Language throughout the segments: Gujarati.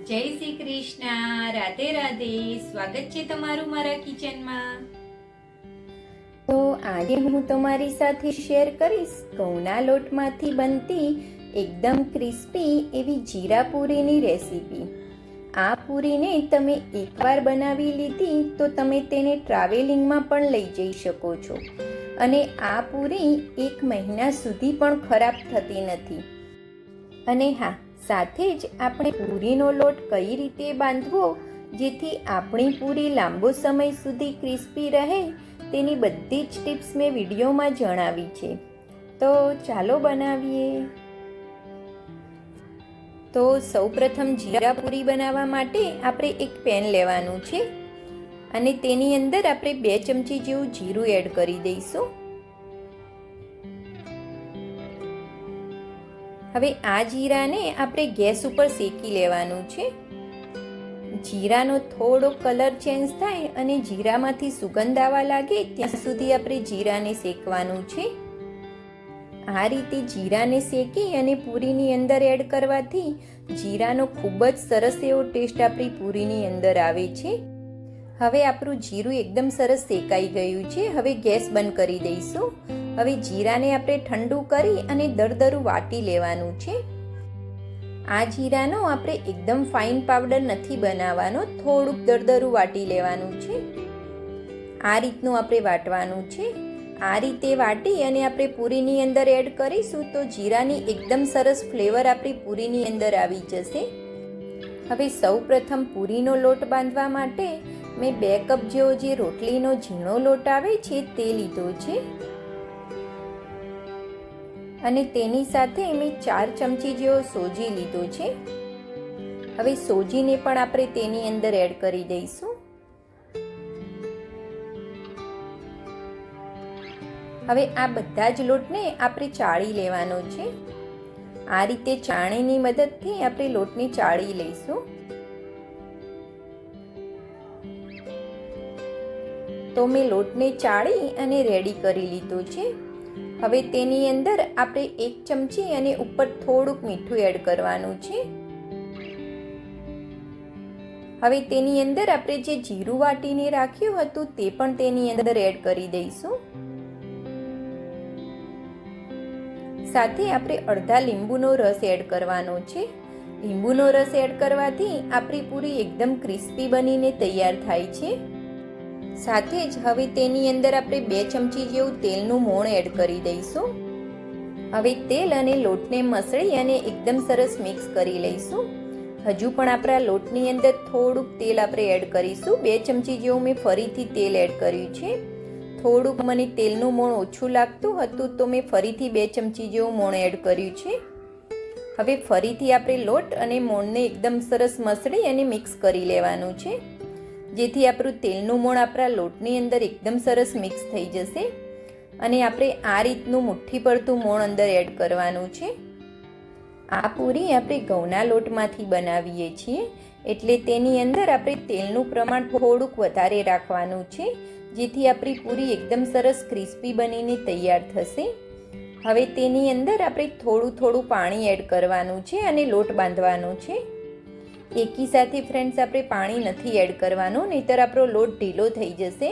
જય શ્રી કૃષ્ણ, રાધે રાધે. સ્વાગત છે તમારું મારા કિચનમાં. તો આજે હું તમારી સાથે શેર કરીશ ઘઉંના લોટમાંથી બનતી એકદમ ક્રિસ્પી એવી જીરા પૂરીની રેસીપી. આ પૂરીને તમે એકવાર બનાવી લીધી તો તમે તેને ટ્રાવેલિંગમાં પણ લઈ જઈ શકો છો અને આ પૂરી 1 મહિના સુધી પણ ખરાબ થતી નથી. અને હા, સાથે જ આપણે પૂરીનો લોટ કઈ રીતે બાંધવો જેથી આપણી પૂરી લાંબો સમય સુધી ક્રિસ્પી રહે તેની બધી જ ટિપ્સ મેં વિડીયોમાં જણાવી છે. તો ચાલો બનાવીએ. તો સૌપ્રથમ જીરા પૂરી બનાવવા માટે આપણે એક પેન લેવાનું છે અને તેની અંદર આપણે 2 ચમચી જેવું જીરું એડ કરી દઈશું. હવે આ જીરાને આપણે ગેસ ઉપર શેકી લેવાનું છે. જીરાનો થોડો કલર ચેન્જ થાય અને જીરામાંથી સુગંધ આવવા લાગે ત્યાં સુધી આપણે જીરાને શેકવાનું છે. આ રીતે જીરાને શેકી અને પૂરીની અંદર એડ કરવાથી જીરાનો ખૂબ જ સરસ એવો ટેસ્ટ આપણી પૂરીની અંદર આવે છે. હવે આપણું જીરું એકદમ સરસ શેકાઈ ગયું છે. હવે ગેસ બંધ કરી દઈશું. હવે જીરાને આપણે ઠંડુ કરી અને દરદરું વાટી લેવાનું છે. આ જીરાનો આપણે એકદમ ફાઇન પાવડર નથી બનાવવાનો, થોડુંક દરદરું વાટી લેવાનું છે. આ રીતનું આપણે વાટવાનું છે. આ રીતે વાટી અને આપણે પૂરીની અંદર એડ કરીશું તો જીરાની એકદમ સરસ ફ્લેવર આપણી પૂરીની અંદર આવી જશે. હવે સૌપ્રથમ પૂરીનો લોટ બાંધવા માટે મેં 2 કપ જેવો જે રોટલીનો ઝીણો લોટ આવે છે તે લીધો છે અને તેની સાથે મેં 4 ચમચી જેવો સોજી લીધો છે. હવે સોજીને પણ આપણે તેની અંદર એડ કરી દઈશું. હવે આ બધા જ લોટને આપણે ચાળી લેવાનો છે. આ રીતે ચાળણીની મદદથી આપણે લોટને ચાળી લઈશું. તો મેં લોટને ચાળી અને રેડી કરી લીધો છે. હવે તેની અંદર આપણે 1 ચમચી અને ઉપર થોડુંક મીઠું એડ કરવાનું છે. હવે તેની અંદર આપણે જે જીરું વાટીને રાખ્યું હતું તે પણ તેની અંદર એડ કરી દઈશું. સાથે આપણે અડધા લીંબુનો રસ એડ કરવાનો છે. લીંબુનો રસ એડ કરવાથી આપણી પૂરી એકદમ ક્રિસ્પી બનીને તૈયાર થાય છે. સાથે જ હવે તેની અંદર આપણે 2 ચમચી જેવું તેલનું મોણ એડ કરી દઈશું. હવે તેલ અને લોટને મસળી અને એકદમ સરસ મિક્સ કરી લઈશું. હજુ પણ આપણા લોટની અંદર થોડુંક તેલ આપણે એડ કરીશું. 2 ચમચી જેવું મેં ફરીથી તેલ એડ કર્યું છે. થોડુંક મને તેલનું મોણ ઓછું લાગતું હતું તો મેં ફરીથી 2 ચમચી જેવું મોણ એડ કર્યું છે. હવે ફરીથી આપણે લોટ અને મોણને એકદમ સરસ મસળી અને મિક્સ કરી લેવાનું છે જેથી આપણું તેલનું મોણ આપણા લોટની અંદર એકદમ સરસ મિક્સ થઈ જશે. અને આપણે આ રીતનું મુઠ્ઠી પડતું મોણ અંદર એડ કરવાનું છે. આ પૂરી આપણે ઘઉંના લોટમાંથી બનાવીએ છીએ એટલે તેની અંદર આપણે તેલનું પ્રમાણ થોડુંક વધારે રાખવાનું છે જેથી આપણી પૂરી એકદમ સરસ ક્રિસ્પી બનીને તૈયાર થશે. હવે તેની અંદર આપણે થોડું પાણી એડ કરવાનું છે અને લોટ બાંધવાનો છે. એકી સાથે ફ્રેન્ડ્સ આપણે પાણી નથી એડ કરવાનું, નહીંતર આપણો લોટ ઢીલો થઈ જશે.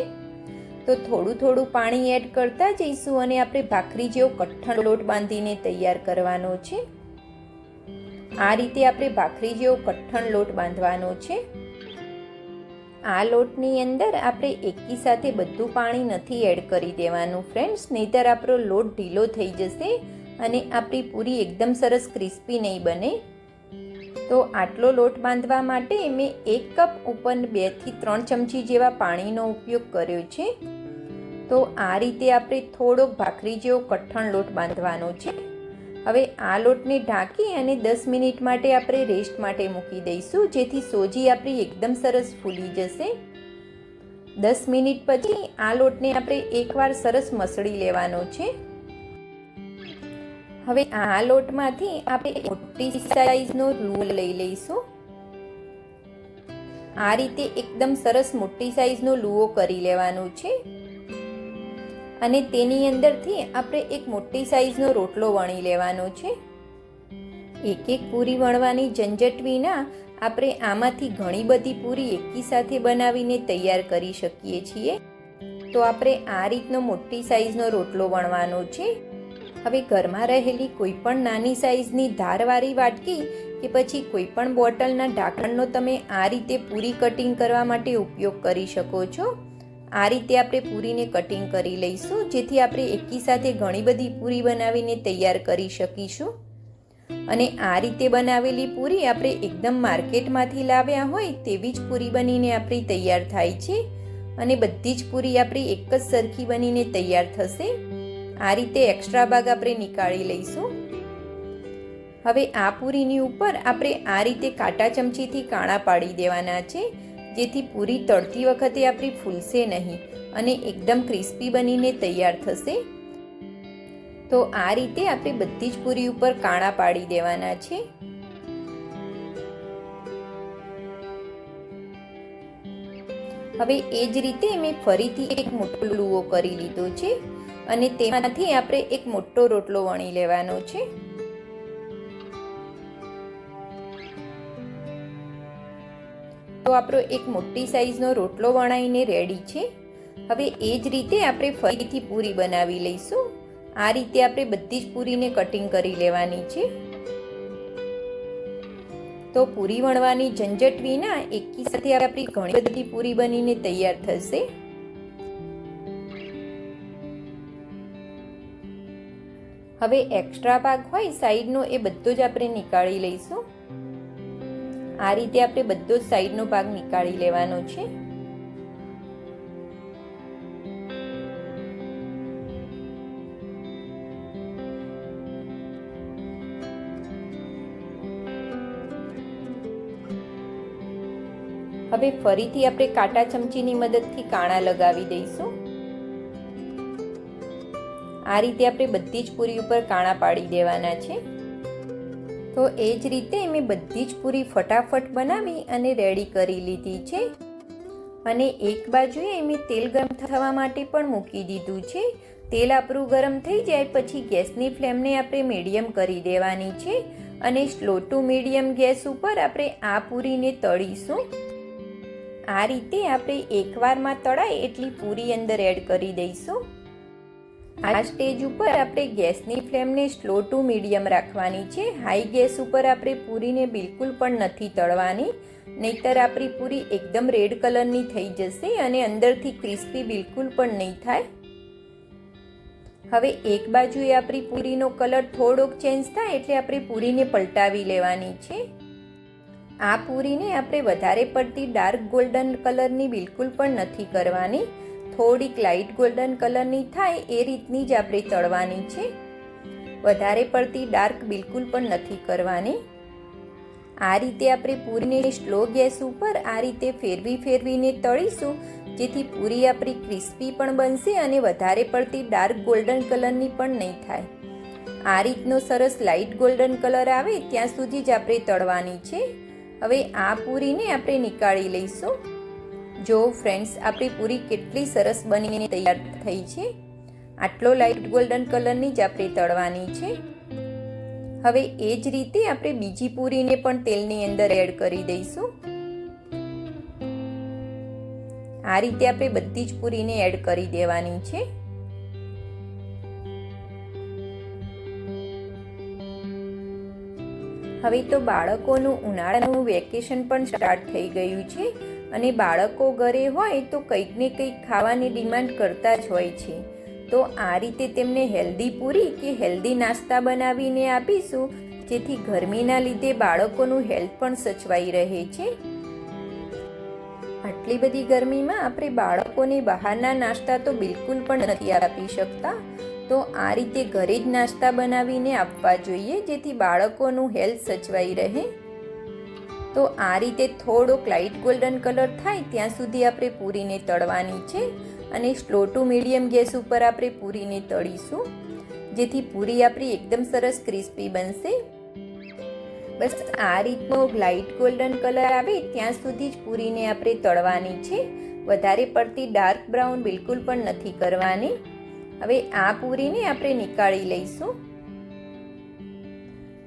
તો થોડું પાણી એડ કરતા જઈશું અને આપણે ભાખરી જેવો કઠણ લોટ બાંધીને તૈયાર કરવાનો છે. આ રીતે આપણે ભાખરી જેવો કઠણ લોટ બાંધવાનો છે. આ લોટની અંદર આપણે એકી સાથે બધું પાણી નથી એડ કરી દેવાનું ફ્રેન્ડ્સ, નહીંતર આપણો લોટ ઢીલો થઈ જશે અને આપણી પૂરી એકદમ સરસ ક્રિસ્પી નહીં બને. તો આટલો લોટ બાંધવા માટે મેં 1 કપ ઉપર 2 થી 3 ચમચી જેવા પાણીનો ઉપયોગ કર્યો છે. તો આ રીતે આપણે થોડોક ભાખરી જેવો કઠણ લોટ બાંધવાનો છે. હવે આ લોટને ઢાંકી અને 10 મિનિટ માટે આપણે રેસ્ટ માટે મૂકી દઈશું જેથી સોજી આપણી એકદમ સરસ ફૂલી જશે. 10 મિનિટ પછી આ લોટને આપણે એકવાર સરસ મસળી લેવાનો છે. હવે આ લોટમાંથી આપણે મોટી સાઈઝનો લુઓ લઈ લઈશું. આ રીતે એકદમ સરસ મોટી સાઈઝનો લુઓ કરી લેવાનો છે અને તેની અંદરથી આપણે એક મોટી સાઈઝનો રોટલો વણી લેવાનો છે. એક એક પૂરી વણવાની ઝંઝટ વિના આપણે આમાંથી ઘણી બધી પૂરી એકી સાથે બનાવીને તૈયાર કરી શકીએ છીએ. તો આપણે આ રીતનો મોટી સાઈઝનો રોટલો વણવાનો છે. હવે ઘરમાં રહેલી કોઈ પણ નાની સાઈઝની ધારવાળી વાટકી કે પછી કોઈ પણ બોટલના ઢાંકણનો તમે આ રીતે પૂરી કટિંગ કરવા માટે ઉપયોગ કરી શકો છો. આ રીતે આપણે પૂરીને કટિંગ કરી લઈશું, જેથી આપણે એકી સાથે ઘણી બધી પૂરી બનાવીને તૈયાર કરી શકીશું. અને આ રીતે બનાવેલી પૂરી આપણે એકદમ માર્કેટમાંથી લાવ્યા હોય તેવી જ પૂરી બનીને આપણી તૈયાર થાય છે. અને બધી જ પૂરી આપણી એક જ સરખી બનીને તૈયાર થશે. આ રીતે એક્સ્ટ્રા ભાગ આપણે નીકાળી લઈશું. હવે આ પૂરીની ઉપર આપણે આ રીતે કાંટા ચમચીથી કાણા પાડી દેવાના છે, જેથી પૂરી તળતી વખતે આપણી ફૂલશે નહીં અને એકદમ ક્રિસ્પી બનીને તૈયાર થશે. તો આ રીતે આપણે બધી જ પૂરી ઉપર કાણા પાડી દેવાના છે. હવે એ જ રીતે મેં ફરીથી એક મોટો લુવો કરી લીધો છે અને તેમાંથી આપણે એક મોટો રોટલો વણી લેવાનો છે. તો આપણો એક મોટી સાઈઝનો રોટલો વણાઈને રેડી છે. હવે એ જ રીતે આપણે ફરીથી પૂરી બનાવી લઈશું. આ રીતે આપણે બધી જ પૂરીને કટિંગ કરી લેવાની છે. તો પૂરી વણવાની ઝંઝટ વિના એકી સાથે આપણી ઘણી બધી પૂરી બનીને તૈયાર થશે. હવે એક્સ્ટ્રા ભાગ હોય સાઈડનો એ બધો જ આપણે નીકાળી લઈશું. આ રીતે આપણે બધો જ સાઈડનો ભાગ નીકાળી લેવાનો છે. હવે ફરીથી આપણે કાંટા ચમચીની મદદથી કાણા લગાવી દઈશું. આ રીતે આપણે બધી જ પૂરી ઉપર કાણા પાડી દેવાના છે. તો એ જ રીતે મેં બધી જ પૂરી ફટાફટ બનાવી અને રેડી કરી લીધી છે. અને એક બાજુએ મેં તેલ ગરમ થવા માટે પણ મૂકી દીધું છે. તેલ આપણું ગરમ થઈ જાય પછી ગેસની ફ્લેમને આપણે મીડિયમ કરી દેવાની છે અને સ્લો ટુ મીડિયમ ગેસ ઉપર આપણે આ પૂરીને તળીશું. આ રીતે આપણે એકવારમાં તળાય એટલી પૂરી અંદર એડ કરી દઈશું. આ સ્ટેજ ઉપર આપણે ગેસની ફ્લેમને સ્લો ટુ મીડિયમ રાખવાની છે. હાઈ ગેસ ઉપર આપણે પૂરીને બિલકુલ પણ નથી તળવાની, નહીતર આપણી પૂરી એકદમ રેડ કલરની થઈ જશે અને અંદરથી ક્રિસ્પી બિલકુલ પણ નહીં થાય. હવે એક બાજુએ આપણી પૂરીનો કલર થોડોક ચેન્જ થાય એટલે આપણે પૂરીને પલટાવી લેવાની છે. આ પૂરીને આપણે વધારે પડતી ડાર્ક ગોલ્ડન કલરની બિલકુલ પણ નથી કરવાની. થોડીક લાઇટ ગોલ્ડન કલરની થાય એ રીતની જ આપણે તળવાની છે. વધારે પડતી ડાર્ક બિલકુલ પણ નથી કરવાની. આ રીતે આપણે પૂરીને સ્લો ગેસ ઉપર આ રીતે ફેરવીને તળીશું, જેથી પૂરી આપણી ક્રિસ્પી પણ બનશે અને વધારે પડતી ડાર્ક ગોલ્ડન કલરની પણ નહીં થાય. આ રીતનો સરસ લાઇટ ગોલ્ડન કલર આવે ત્યાં સુધી જ આપણે તળવાની છે. હવે આ પૂરીને આપણે નીકાળી લઈશું. જો ફ્રેન્ડ્સ, આપણી પૂરી કેટલી સરસ બનીને તૈયાર થઈ છે. આટલો લાઇટ ગોલ્ડન કલરની જ આપણે તળવાની છે. હવે એ જ રીતે આપણે બીજી પૂરીને પણ તેલની અંદર એડ કરી દઈશું. આ રીતે આપણે બધી જ પૂરીને એડ કરી દેવાની છે. હવે તો બાળકોનું ઉનાળાનું વેકેશન પણ સ્ટાર્ટ થઈ ગયું છે અને બાળકો ઘરે હોય તો કંઈક ને કંઈક ખાવાની ડિમાન્ડ કરતા જ હોય છે. તો આ રીતે તેમને હેલ્ધી પૂરી કે હેલ્ધી નાસ્તા બનાવીને આપીશું, જેથી ગરમીના લીધે બાળકોનું હેલ્થ પણ સચવાઈ રહે છે. આટલી બધી ગરમીમાં આપણે બાળકોને બહારના નાસ્તા તો બિલકુલ પણ નથી આપી શકતા. તો આ રીતે ઘરે જ નાસ્તા બનાવીને આપવા જોઈએ, જેથી બાળકોનું હેલ્થ સચવાઈ રહે. તો આ રીતે થોડોક લાઇટ ગોલ્ડન કલર થાય ત્યાં સુધી આપણે પૂરીને તળવાની છે અને સ્લો ટુ મીડિયમ ગેસ ઉપર આપણે પૂરીને તળીશું, જેથી પૂરી આપણી એકદમ સરસ ક્રિસ્પી બનશે. બસ આ રીતનો લાઇટ ગોલ્ડન કલર આવે ત્યાં સુધી જ પૂરીને આપણે તળવાની છે. વધારે પડતી ડાર્ક બ્રાઉન બિલકુલ પણ નથી કરવાની. હવે આ પૂરીને આપણે નીકાળી લઈશું.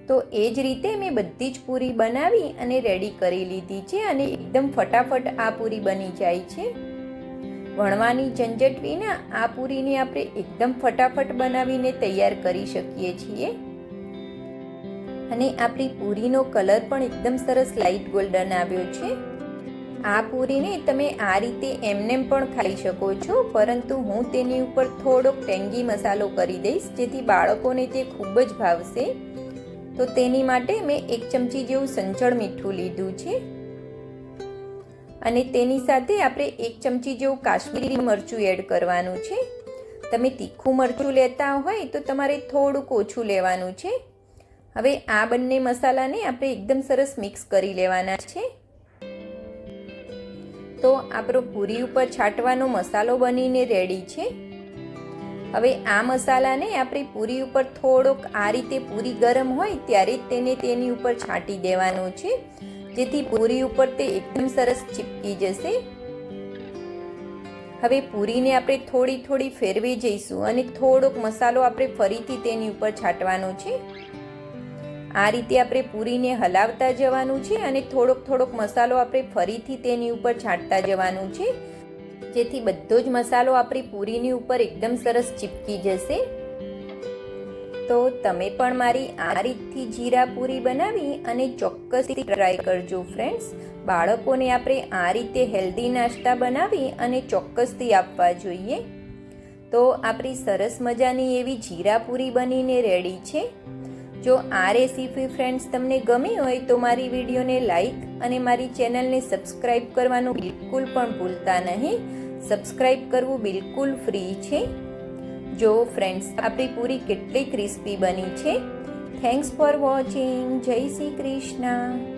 તો એ જ રીતે મેં બધી જ પૂરી બનાવી અને રેડી કરી લીધી છે અને એકદમ ફટાફટ આ પૂરી બની જાય છે. વણવાની ઝંઝટ વિના આ પૂરીને આપણે એકદમ ફટાફટ બનાવીને તૈયાર કરી શકીએ છીએ. અને આપણી પૂરીનો કલર પણ એકદમ સરસ લાઇટ ગોલ્ડન આવ્યો છે. આ પૂરીને તમે આ રીતે એમનેમ પણ ખાઈ શકો છો, પરંતુ હું તેની ઉપર થોડોક ટેંગી મસાલો કરી દઈશ, જેથી બાળકોને તે ખૂબ જ ભાવશે. તો તેની માટે મેં 1 ચમચી જેવું સંચળ મીઠું લીધું છે અને તેની સાથે આપણે 1 ચમચી જેવું કાશ્મીરી મરચું એડ કરવાનું છે. તમે તીખું મરચું લેતા હોય તો તમારે થોડુંક ઓછું લેવાનું છે. હવે આ બંને મસાલાને આપણે એકદમ સરસ મિક્સ કરી લેવાના છે. તો આપણો પૂરી ઉપર છાંટવાનો મસાલો બનીને રેડી છે. હવે આ મસાલાને આપણે પૂરી ઉપર થોડોક આ રીતે પૂરી ગરમ હોય ત્યારે જ તેને તેની ઉપર છાંટી દેવાનો છે, જેથી પૂરી ઉપર તે એકદમ સરસ ચીપકી જશે. હવે પૂરીને આપણે થોડી થોડી ફેરવી જઈશું અને થોડોક મસાલો આપણે ફરીથી તેની ઉપર છાંટવાનો છે. આ રીતે આપણે પૂરીને હલાવતા જવાનું છે અને થોડોક મસાલો આપણે ફરીથી તેની ઉપર છાંટતા જવાનું છે, જેથી બધો જ મસાલો આપણી પૂરીની ઉપર એકદમ સરસ ચીપકી જશે. તો તમે પણ મારી આ રીતથી જીરા પૂરી બનાવી અને ચોક્કસથી ટ્રાય કરજો ફ્રેન્ડ્સ. બાળકોને આપણે આ રીતે હેલ્ધી નાસ્તા બનાવી અને ચોક્કસથી આપવા જોઈએ. તો આપણી સરસ મજાની એવી જીરા પૂરી બનીને રેડી છે. જો આ રેસીપી ફ્રેન્ડ્સ તમને ગમી હોય તો મારી વિડીયોને લાઈક અને મારી ચેનલને સબસ્ક્રાઈબ કરવાનું બિલકુલ પણ ભૂલતા નહીં. સબસ્ક્રાઈબ કરવું બિલકુલ ફ્રી છે. જો ફ્રેન્ડ્સ આપણી પૂરી કેટલી ક્રિસ્પી બની છે. Thanks for watching. જય શ્રી કૃષ્ણ.